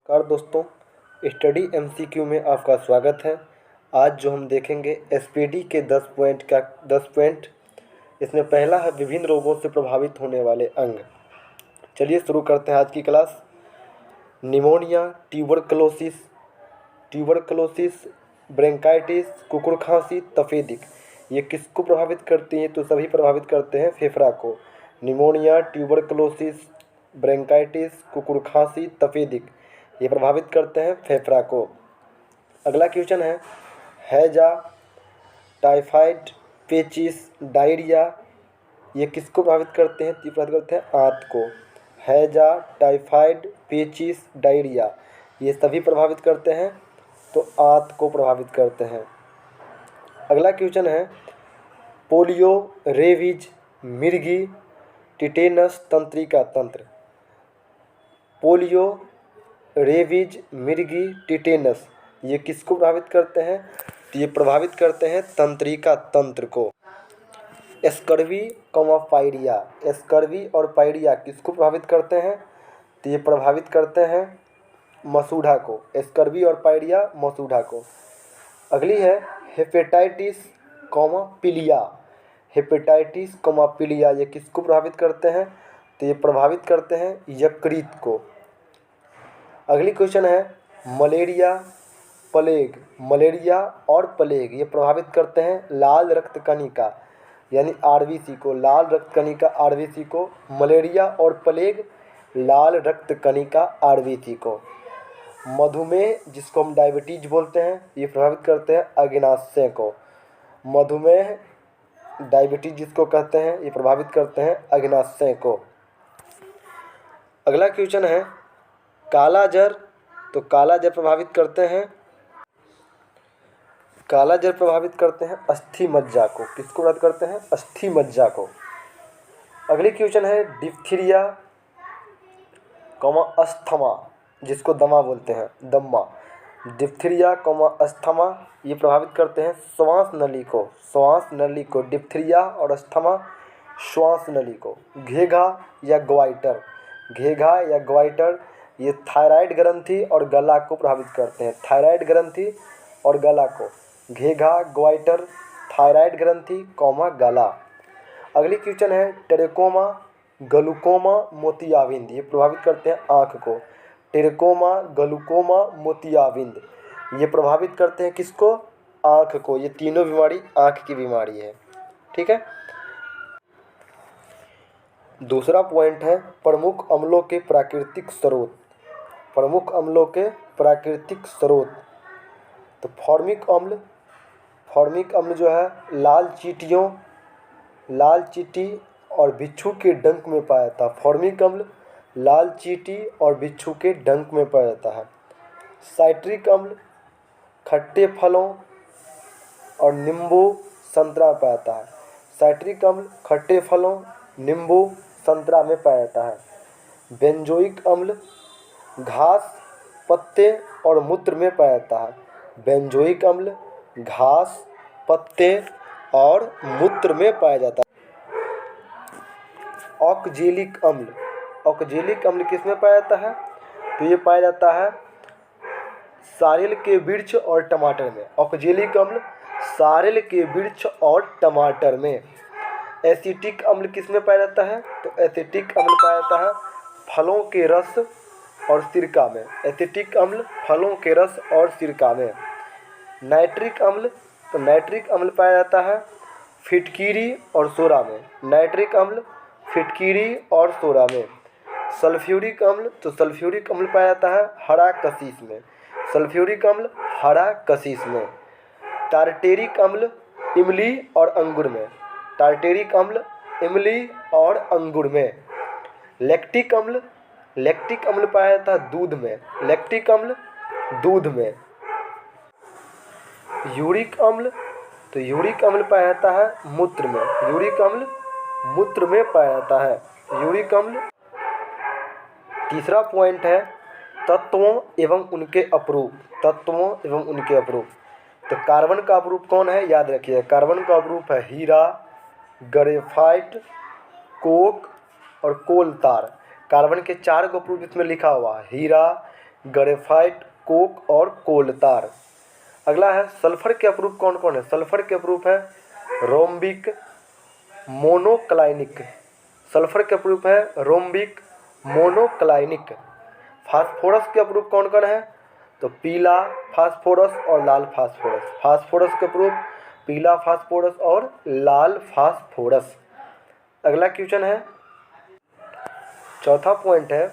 नमस्कार दोस्तों, study MCQ में आपका स्वागत है। आज जो हम देखेंगे एसपीडी के 10 पॉइंट। इसमें पहला है विभिन्न रोगों से प्रभावित होने वाले अंग। चलिए शुरू करते हैं आज की क्लास। निमोनिया, ट्यूबरक्लोसिस, ब्रोंकाइटिस, कुकुर खांसी, तपेदिक, ये किसको प्रभावित करती हैं? तो सभी प्रभावित करते हैं फेफड़ा को। निमोनिया, ट्यूबरक्लोसिस, ब्रोंकाइटिस, कुकुर खांसी, तपेदिक, ये प्रभावित करते हैं फेफड़ा को। अगला क्वेश्चन है हैजा, टाइफाइड, पेचिस, डायरिया, ये किसको प्रभावित करते हैं? तो प्रभावित करते हैं आंत को। हैजा, टाइफाइड, पेचिस, डायरिया, ये सभी प्रभावित करते हैं तो आंत को प्रभावित करते हैं। अगला क्वेश्चन है पोलियो, रेबीज, मिर्गी, टिटेनस, तंत्रिका तंत्र। पोलियो, रेबीज, मिर्गी, टिटेनस, ये किसको प्रभावित करते हैं? तो ये प्रभावित करते हैं तंत्रिका तंत्र को। स्कर्वी पायरिया, स्कर्वी और पायरिया किसको प्रभावित करते हैं? तो ये प्रभावित करते हैं मसूढ़ा को। स्कर्वी और पायरिया मसूढ़ा को। अगली है हेपेटाइटिस पीलिया, हेपेटाइटिस पीलिया, ये किसको प्रभावित करते हैं? तो ये प्रभावित करते हैं यकृत को। अगली क्वेश्चन है मलेरिया, प्लेग, मलेरिया और प्लेग, ये प्रभावित करते हैं लाल रक्त कणिका यानी आरबीसी को। लाल रक्त कणिका आरबीसी को। मलेरिया और प्लेग लाल रक्त कणिका आरबीसी को। मधुमेह, जिसको हम डायबिटीज बोलते हैं, ये प्रभावित करते हैं अग्नाशय को। मधुमेह, डायबिटीज जिसको कहते हैं, ये प्रभावित करते हैं अग्नाशय को। अगला क्वेश्चन है काला जर, तो काला जर प्रभावित करते हैं अस्थि मज्जा को। किसको प्रभावित करते हैं? अस्थि मज्जा को। अगली क्वेश्चन है डिप्थीरिया, अस्थमा, जिसको दमा बोलते हैं, दम्मा। डिप्थीरिया, अस्थमा, ये प्रभावित करते हैं श्वास नली को। श्वास नली को डिप्थीरिया और अस्थमा श्वास नली को। घेघा या ग्वाइटर, घेघा या ग्वाइटर, ये थायराइड ग्रंथि और गला को प्रभावित करते हैं। थायराइड ग्रंथि और गला को। घेघा, ग्वाइटर, थायराइड ग्रंथि गला। अगली क्वेश्चन है टेरेकोमा, ग्लूकोमा, मोतियाबिंद, ये प्रभावित करते हैं आँख को। टेरेकोमा, ग्लूकोमा, मोतियाबिंद, ये प्रभावित करते हैं किसको? आँख को। ये तीनों बीमारी आँख की बीमारी है। ठीक है। दूसरा पॉइंट है प्रमुख अम्लों के प्राकृतिक स्रोत। प्रमुख अम्लों के प्राकृतिक स्रोत, तो फॉर्मिक अम्ल जो है लाल चींटी और बिच्छू के डंक में पाया जाता है। फॉर्मिक अम्ल लाल चींटी और बिच्छू के डंक में पाया जाता है। साइट्रिक अम्ल खट्टे फलों और नींबू, संतरा में पाया जाता है। साइट्रिक अम्ल खट्टे फलों, नींबू, संतरा में पाया जाता है। बेंजोइक अम्ल घास, पत्ते और मूत्र में पाया जाता है। बेंजोइक अम्ल घास, पत्ते और मूत्र में पाया जाता है। ऑक्जेलिक अम्ल किस में पाया जाता है? तो ये पाया जाता है सारेल के वृक्ष और टमाटर में। ऑक्जेलिक अम्ल सारेल के वृक्ष और टमाटर में। एसिटिक अम्ल किस में पाया जाता है? तो एसिटिक अम्ल पाया जाता है फलों के रस और सिरका में। एसिटिक अम्ल फलों के रस और सिरका में। नाइट्रिक अम्ल, तो नाइट्रिक अम्ल पाया जाता है फिटकीरी और सोरा में। नाइट्रिक अम्ल फिटकीरी और सोरा में। सल्फ्यूरिक अम्ल, तो सल्फ्यूरिक अम्ल पाया जाता है हरा कशीस में। सल्फ्यूरिक अम्ल हरा कशीस में। टार्टेरिक अम्ल इमली और अंगूर में। टार्टेरिक अम्ल इमली और अंगूर में। लैक्टिक अम्ल पाया जाता है दूध में। लैक्टिक अम्ल दूध में। यूरिक अम्ल, तो यूरिक अम्ल पाया जाता है मूत्र में। यूरिक अम्ल मूत्र में पाया जाता है यूरिक अम्ल। तीसरा पॉइंट है तत्वों एवं उनके अपरूप। तत्वों एवं उनके अपरूप, तो कार्बन का अपरूप कौन है? याद रखिए, कार्बन का अपरूप है हीरा, ग्रेफाइट, कोक और कोल तार। कार्बन के 4 को अपरूप इसमें लिखा हुआ है, हीरा, ग्रेफाइट, कोक और कोलतार। अगला है सल्फर के अपरूप कौन कौन है? सल्फर के अपरूप है रोम्बिक, मोनोक्लाइनिक। सल्फर के अपरूप है रोम्बिक, मोनोक्लाइनिक। फास्फोरस के अपरूप कौन कौन है? तो पीला फास्फोरस और लाल फास्फोरस। फास्फोरस के अपरूप पीला फास्फोरस और लाल फास्फोरस। अगला क्वेश्चन है, चौथा पॉइंट है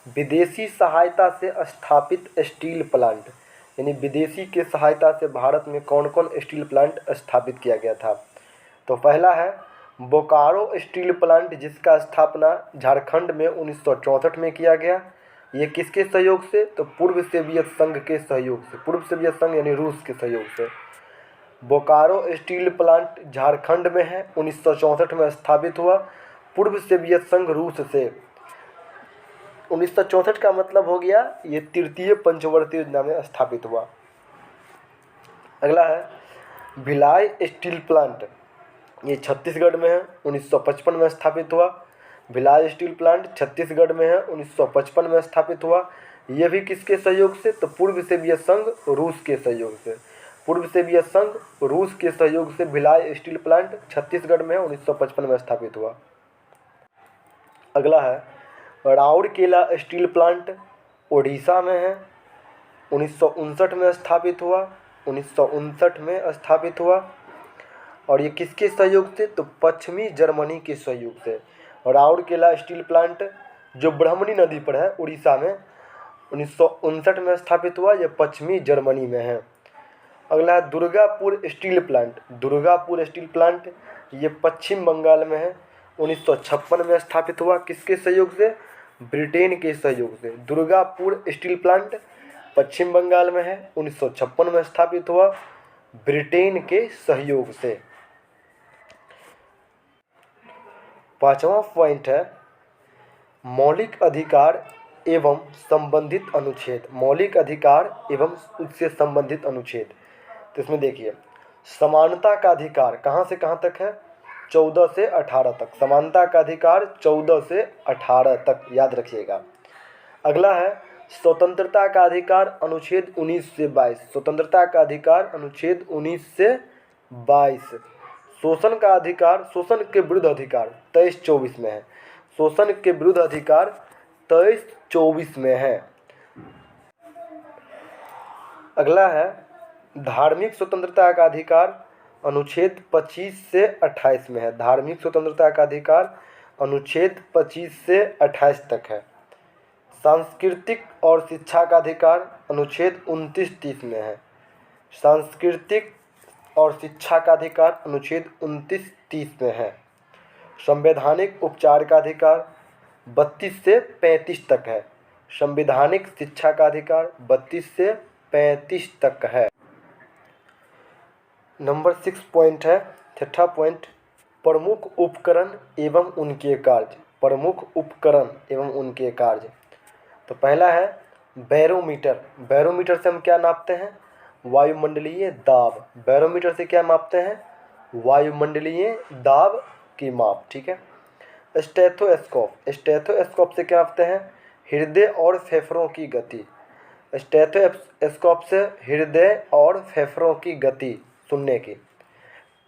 विदेशी सहायता से स्थापित स्टील प्लांट, यानी विदेशी के सहायता से भारत में कौन कौन स्टील प्लांट स्थापित किया गया था? तो पहला है बोकारो स्टील प्लांट, जिसका स्थापना झारखंड में 1964 में किया गया। ये किसके सहयोग से? तो पूर्व सोवियत संघ के सहयोग से। पूर्व सोवियत संघ यानी रूस के सहयोग से। बोकारो स्टील प्लांट झारखंड में है, 1964 में स्थापित हुआ। पूर्व सोवियत संघ रूस से। 1964 का मतलब हो गया ये तृतीय पंचवर्ती योजना में स्थापित हुआ। अगला है भिलाई स्टील प्लांट, ये छत्तीसगढ़ में है, 1955 में स्थापित हुआ। भिलाई स्टील प्लांट छत्तीसगढ़ में है, 1955 में स्थापित हुआ। ये भी किसके सहयोग से? तो पूर्व सोवियत संघ रूस के सहयोग से। पूर्व सोवियत संघ रूस के सहयोग से भिलाई स्टील प्लांट छत्तीसगढ़ में है, 1955 में स्थापित हुआ। अगला है राउरकेला स्टील प्लांट ओडिशा में है, 1959 में स्थापित हुआ। 1959 में स्थापित हुआ। और ये किसके सहयोग से? तो पश्चिमी जर्मनी के सहयोग से। राउरकेला स्टील प्लांट जो ब्रह्मणी नदी पर है उड़ीसा में, 1959 में स्थापित हुआ। यह पश्चिमी जर्मनी में है। अगला है Durgapur steel plant. Durgapur steel plant ये पश्चिम बंगाल में है, 1956 में स्थापित हुआ। किसके सहयोग से? ब्रिटेन के सहयोग से। दुर्गापुर स्टील प्लांट पश्चिम बंगाल में है, 1956 में स्थापित हुआ, ब्रिटेन के सहयोग से। पांचवा पॉइंट है मौलिक अधिकार एवं संबंधित अनुच्छेद। मौलिक अधिकार एवं उससे संबंधित अनुच्छेद। तो इसमें देखिए समानता का अधिकार कहाँ से कहाँ तक है? 14 से 18 तक। समानता का अधिकार 14 से 18 तक, याद रखिएगा। अगला है स्वतंत्रता का अधिकार अनुच्छेद 19 से 22। स्वतंत्रता का अधिकार अनुच्छेद 19 से 22। शोषण का अधिकार, शोषण के विरुद्ध अधिकार 23-24 में है। शोषण के विरुद्ध अधिकार 23-24 में है। अगला है धार्मिक स्वतंत्रता का अधिकार अनुच्छेद 25 से 28 में है। धार्मिक स्वतंत्रता का अधिकार अनुच्छेद 25 से 28 तक है। सांस्कृतिक और शिक्षा का अधिकार अनुच्छेद 29-30 में है। सांस्कृतिक और शिक्षा का अधिकार अनुच्छेद 29-30 में है। संवैधानिक उपचार का अधिकार 32 से 35 तक है। संवैधानिक शिक्षा का अधिकार 32 से 35 तक है। नंबर 6 पॉइंट है, छठा पॉइंट प्रमुख उपकरण एवं उनके कार्य। प्रमुख उपकरण एवं उनके कार्य। तो पहला है बैरोमीटर। बैरोमीटर से हम क्या नापते हैं? वायुमंडलीय दाब। बैरोमीटर से क्या मापते हैं? वायुमंडलीय दाब की माप। ठीक है। स्टेथोस्कोप। स्टेथोस्कोप से क्या मापते हैं? हृदय और फेफड़ों की गति। स्टेथोस्कोप से हृदय और फेफड़ों की गति सुनने की।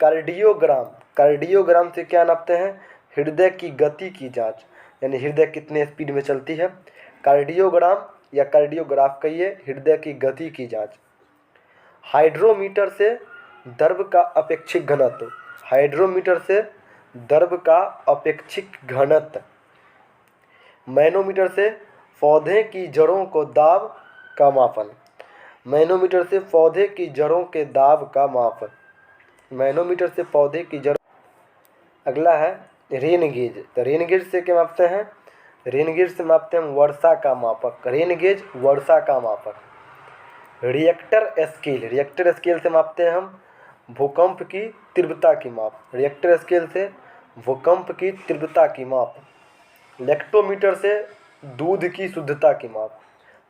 कार्डियोग्राम। कार्डियोग्राम से क्या नापते हैं? हृदय की गति की जांच, यानी हृदय कितने स्पीड में चलती है। कार्डियोग्राम या कार्डियोग्राफ कहिए, हृदय की गति की जांच। हाइड्रोमीटर से द्रव का अपेक्षित घनत्व। हाइड्रोमीटर से द्रव का अपेक्षित घनत्व। मैनोमीटर से पौधे की जड़ों को दाब का मापन। मैनोमीटर से पौधे की जड़ों के दाब का मापन। मैनोमीटर से पौधे की जड़। अगला है रेन गेज। तो रेन गेज से क्या मापते हैं? रेन गेज से मापते हैं वर्षा का मापक। रेन गेज वर्षा का मापक। Richter scale. रिएक्टर स्केल से मापते हैं हम भूकंप की तीव्रता की माप। रिएक्टर स्केल से भूकंप की तीव्रता की माप। लेक्टोमीटर से दूध की शुद्धता की माप।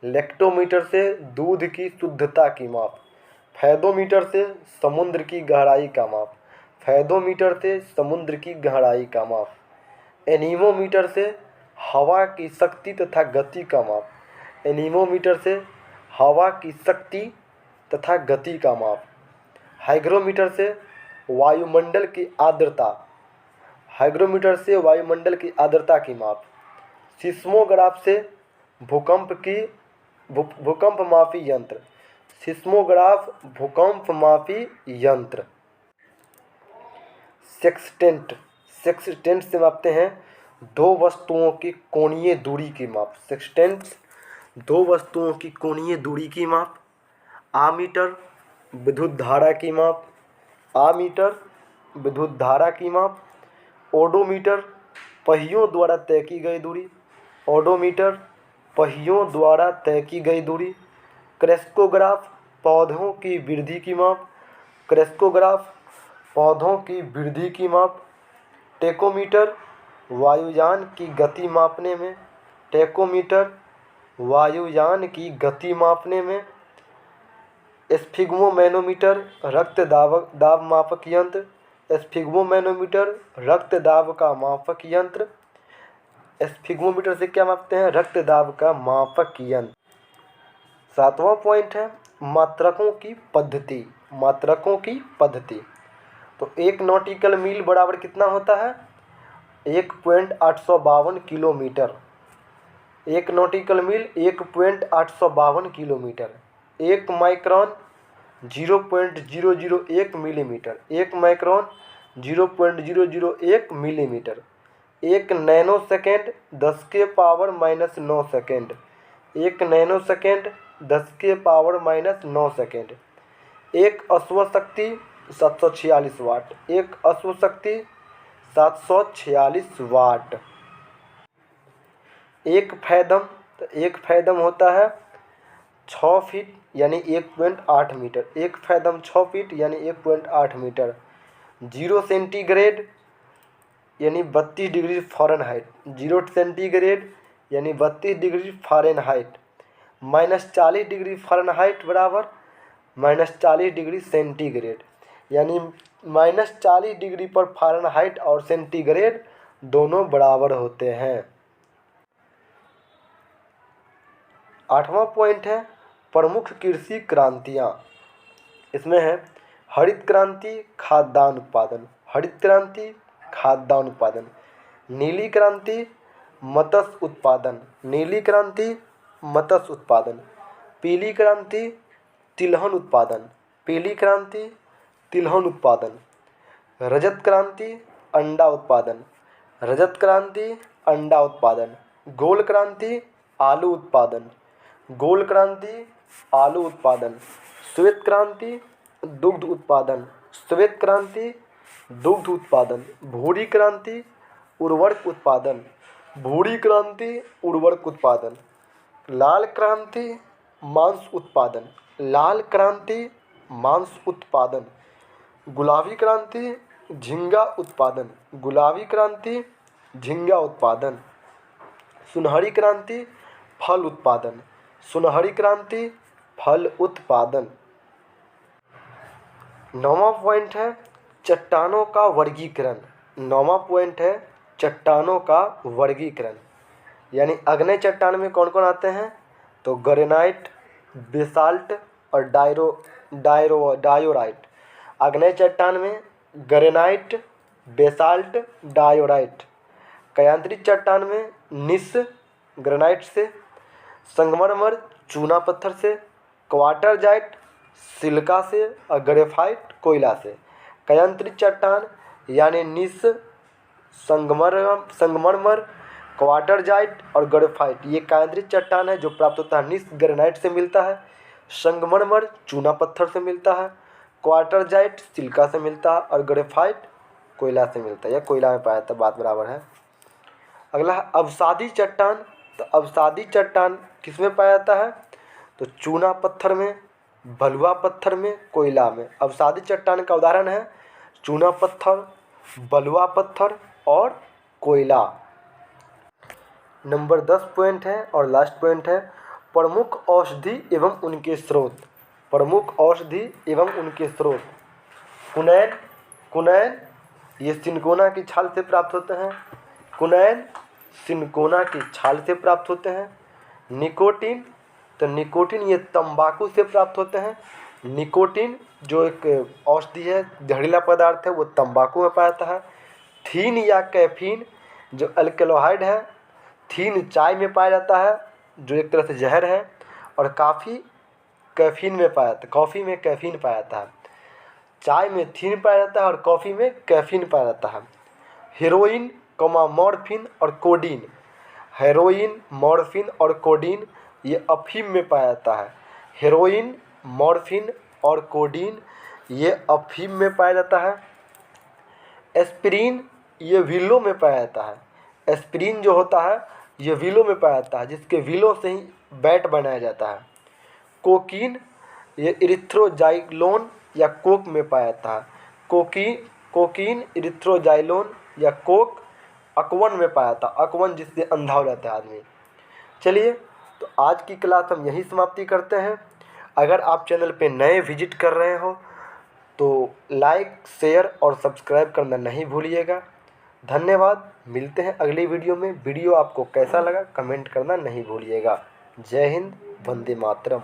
लेक्टोमीटर से दूध की शुद्धता की माप। फैदोमीटर से समुद्र की गहराई का माप। फैदोमीटर से समुद्र की गहराई का माप। एनीमोमीटर से हवा की शक्ति तथा गति का माप। एनीमोमीटर से हवा की शक्ति तथा गति का माप। हाइग्रोमीटर से वायुमंडल की आर्द्रता, हाइग्रोमीटर से वायुमंडल की आर्द्रता की माप। सिस्मोग्राफ से भूकंप मापी यंत्र, सिस्मोग्राफ भूकंप मापी यंत्र। सेक्सटेंट, सेक्सटेंट से मापते हैं दो वस्तुओं की कोणीय दूरी की माप। सेक्सटेंट दो वस्तुओं की कोणीय दूरी की माप। आमीटर विद्युत धारा की माप, आमीटर विद्युत धारा की माप। ओडोमीटर पहियों द्वारा तय की गई दूरी, ओडोमीटर पहियों द्वारा तय की गई दूरी। क्रेस्कोग्राफ पौधों की वृद्धि की माप, क्रेस्कोग्राफ पौधों की वृद्धि की माप। टेकोमीटर वायुयान की गति मापने में, टेकोमीटर वायुयान की गति मापने में। स्फिग्मोमैनोमीटर रक्त दाब मापक यंत्र, स्फिग्मोमैनोमीटर रक्त दाब का मापक यंत्र। स्फिग्मोमीटर से क्या मापते हैं? रक्त दाब का मापक यंत्र। 7वां पॉइंट है मात्रकों की पद्धति, मात्रकों की पद्धति। तो 1 नॉटिकल मील बराबर कितना होता है? 1.852 किलोमीटर। 1 नॉटिकल मील 1.852 kilometre. 1 micron 0.001 millimetre, 1 micron 0.001 millimetre. 1 nano second 10⁻⁻9 second, 1 nano second 10⁻⁻9 second. 1 अश्वशक्ति 746 वाट, 1 अश्वशक्ति 746 वाट। 1 फैदम, तो 1 फैदम होता है 6 फीट यानी 1.8 मीटर, 1 फैदम 6 फीट यानी 1.8 मीटर। 0 सेंटीग्रेड यानी 32 डिग्री फ़ारेनहाइट, 0 सेंटीग्रेड यानी 32 डिग्री फ़ारेनहाइट। -40 डिग्री फ़ारेनहाइट बराबर -40 डिग्री सेंटीग्रेड, यानी -40 डिग्री पर फ़ारेनहाइट और सेंटीग्रेड दोनों बराबर होते हैं। 8वां पॉइंट है प्रमुख कृषि क्रांतियाँ। इसमें है हरित क्रांति खाद्यान्न उत्पादन, हरित क्रांति खाद्यान्न उत्पादन। नीली क्रांति मत्स्य उत्पादन, नीली क्रांति मत्स्य उत्पादन। पीली क्रांति तिलहन उत्पादन, पीली क्रांति तिलहन उत्पादन। रजत क्रांति अंडा उत्पादन, रजत क्रांति अंडा उत्पादन। गोल क्रांति आलू उत्पादन, गोल क्रांति आलू उत्पादन। श्वेत क्रांति दुग्ध उत्पादन, श्वेत क्रांति दुग्ध उत्पादन। भूरी क्रांति उर्वरक उत्पादन, भूरी क्रांति उर्वरक उत्पादन। लाल क्रांति मांस उत्पादन, लाल क्रांति मांस उत्पादन। गुलाबी क्रांति झींगा उत्पादन, गुलाबी क्रांति झींगा उत्पादन। सुनहरी क्रांति फल उत्पादन, सुनहरी क्रांति फल उत्पादन। 9वां पॉइंट है चट्टानों का वर्गीकरण, 9वां पॉइंट है चट्टानों का वर्गीकरण। यानी अग्नेय चट्टान में कौन कौन आते हैं? तो ग्रेनाइट, बेसाल्ट और डायोराइट। अग्नेय चट्टान में ग्रेनाइट, बेसाल्ट, डायोराइट। कायांतरित चट्टान में निस ग्रेनाइट से, संगमरमर चूना पत्थर से, क्वार्टरजाइट सिलिका से और ग्रेफाइट कोयला से। कायांतरित चट्टान यानी निस, संगमरमर, क्वार्टरजाइट और ग्रेफाइट, ये कायांतरित चट्टान है जो प्राप्त होता है निस ग्रेनाइट से मिलता है, संगमरमर चूना पत्थर से मिलता है, क्वार्टरजाइट सिलिका से मिलता है और ग्रेफाइट कोयला से मिलता है, या कोयला में पाया जाता है, बात बराबर है। अगला है अवसादी चट्टान। तो अवसादी चट्टान किस में पाया जाता है? तो चूना पत्थर में, बलुआ पत्थर में, कोयला में। अवसादी चट्टान का उदाहरण है चूना पत्थर, बलुआ पत्थर और कोयला। नंबर 10 पॉइंट है और लास्ट पॉइंट है प्रमुख औषधि एवं उनके स्रोत, प्रमुख औषधि एवं उनके स्रोत। कुनैन, कुनैन ये सिनकोना की छाल से प्राप्त होते हैं, कुनैन सिनकोना की छाल से प्राप्त होते हैं। निकोटीन, तो निकोटीन ये तंबाकू से प्राप्त होते हैं। निकोटीन जो एक औषधि है, जहरीला पदार्थ है, वो तंबाकू में पाया जाता है। थीन या कैफीन जो अल्कलॉइड है, थीन चाय में पाया जाता है जो एक तरह से जहर है। और कॉफ़ी कैफीन में पाया जाता है, कॉफ़ी में कैफीन पाया जाता है। चाय में थीन पाया जाता है और कॉफ़ी में कैफीन पाया जाता है। हेरोइन, मॉर्फिन और कोडीन, हेरोइन, मॉर्फिन और कोडीन ये अफीम में पाया जाता है। हेरोइन, मॉर्फिन और कोडीन ये अफीम में पाया जाता है। एस्पिरिन ये विलो में पाया जाता है। एस्पिरिन जो होता है ये विलो में पाया जाता है, जिसके विलो से ही बैट बनाया जाता है। कोकीन ये इरिथ्रोजाइलोन या कोक में पाया जाता है। कोकीन, इरिथ्रोजाइलोन या कोक अकवन में पाया जाता है। अकवन जिससे अंधा हो जाता है आदमी। चलिए, तो आज की क्लास हम यही समाप्ति करते हैं। अगर आप चैनल पे नए विजिट कर रहे हो तो लाइक, शेयर और सब्सक्राइब करना नहीं भूलिएगा। धन्यवाद। मिलते हैं अगली वीडियो में। वीडियो आपको कैसा लगा कमेंट करना नहीं भूलिएगा। जय हिंद, वंदे मातरम।